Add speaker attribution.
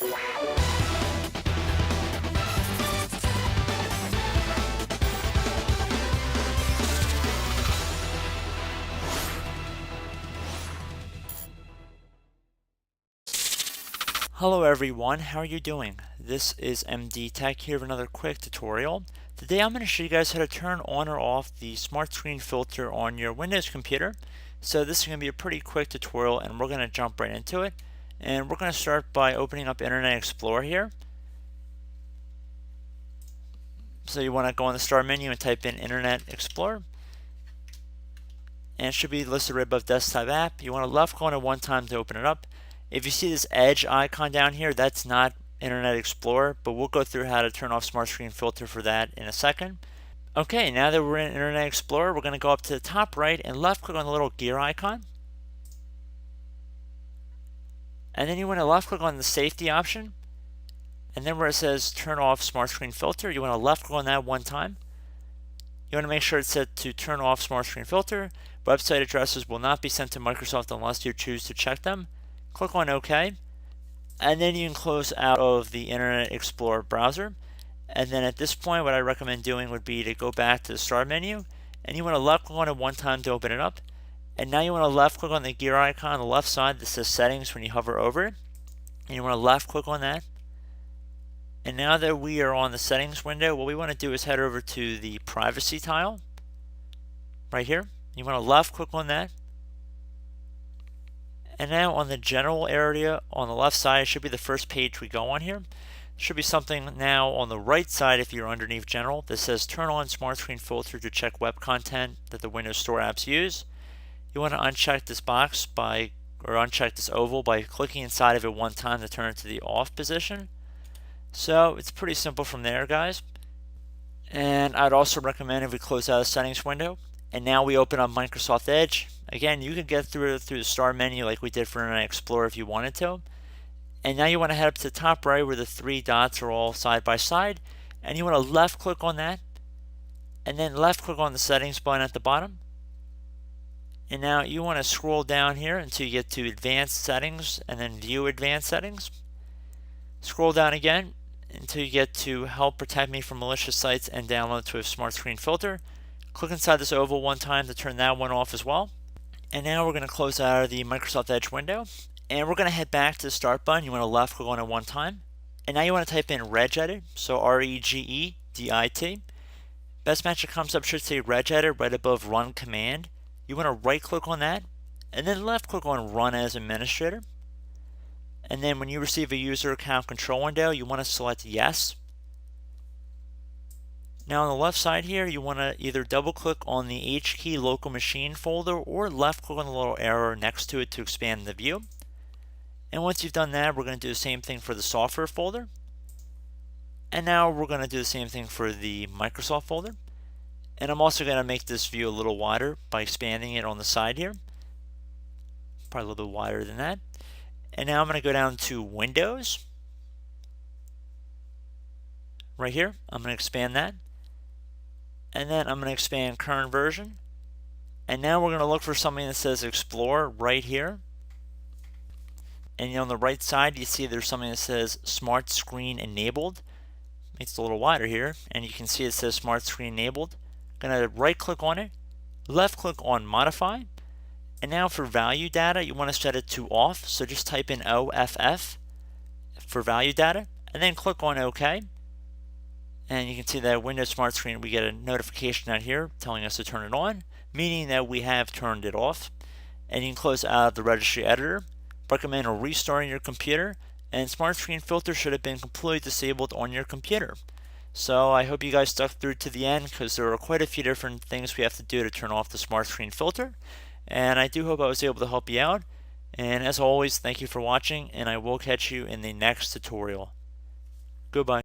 Speaker 1: Hello everyone, how are you doing? This is MD Tech here with another quick tutorial. Today I'm going to show you guys how to turn on or off the SmartScreen filter on your Windows computer. So this is going to be a pretty quick tutorial and we're going to jump right into it. And we're going to start by opening up Internet Explorer here. So you want to go on the start menu and type in Internet Explorer. And it should be listed right above Desktop App. You want to left click on it one time to open it up. If you see this edge icon down here, that's not Internet Explorer, but we'll go through how to turn off SmartScreen filter for that in a second. Okay, now that we're in Internet Explorer, we're going to go up to the top right and left click on the little gear icon. And then you want to left click on the safety option. And then where it says turn off SmartScreen filter, you want to left click on that one time. You want to make sure it's set to turn off SmartScreen filter. Website addresses will not be sent to Microsoft unless you choose to check them. Click on OK, and then you can close out of the Internet Explorer browser. And then at this point, what I recommend doing would be to go back to the start menu, and you want to left click on it one time to open it up. And now you want to left click on the gear icon on the left side that says settings when you hover over it, and you want to left click on that. And now that we are on the settings window, what we want to do is head over to the privacy tile right here. You want to left click on that. And now on the general area on the left side, it should be the first page we go on here. There should be something now on the right side if you're underneath general that says turn on SmartScreen filter to check web content that the Windows Store apps use. You want to uncheck this box uncheck this oval by clicking inside of it one time to turn it to the off position. So it's pretty simple from there, guys. And I'd also recommend if we close out the settings window and now we open up Microsoft Edge. Again, you can get through the start menu like we did for Internet Explorer if you wanted to. And now you want to head up to the top right where the three dots are all side by side. And you want to left click on that. And then left click on the settings button at the bottom. And now you want to scroll down here until you get to Advanced Settings and then View Advanced Settings. Scroll down again until you get to Help Protect Me from Malicious Sites and Download to a SmartScreen Filter. Click inside this oval one time to turn that one off as well. And now we're going to close out of the Microsoft Edge window. And we're going to head back to the Start button. You want to left click on it one time. And now you want to type in regedit, so R-E-G-E-D-I-T. Best match that comes up should say regedit right above Run Command. You want to right click on that. And then left click on Run as Administrator. And then when you receive a user account control window, you want to select Yes. Now on the left side here, you want to either double click on the H key local machine folder or left click on the little arrow next to it to expand the view. And once you've done that, we're going to do the same thing for the software folder. And now we're going to do the same thing for the Microsoft folder. And I'm also going to make this view a little wider by expanding it on the side here. Probably a little bit wider than that. And now I'm going to go down to Windows. Right here, I'm going to expand that. And then I'm going to expand current version. And now we're going to look for something that says Explore right here. And on the right side, you see there's something that says SmartScreen Enabled. Makes it a little wider here. And you can see it says SmartScreen Enabled. Going to right click on it, left click on Modify. And now for value data, you want to set it to off. So just type in OFF for value data. And then click on OK. And you can see that Windows SmartScreen, we get a notification out here telling us to turn it on, meaning that we have turned it off. And you can close out of the registry editor. Recommend restarting your computer, and SmartScreen filter should have been completely disabled on your computer. So I hope you guys stuck through to the end because there are quite a few different things we have to do to turn off the SmartScreen filter. And I do hope I was able to help you out. And as always, thank you for watching, and I will catch you in the next tutorial. Goodbye.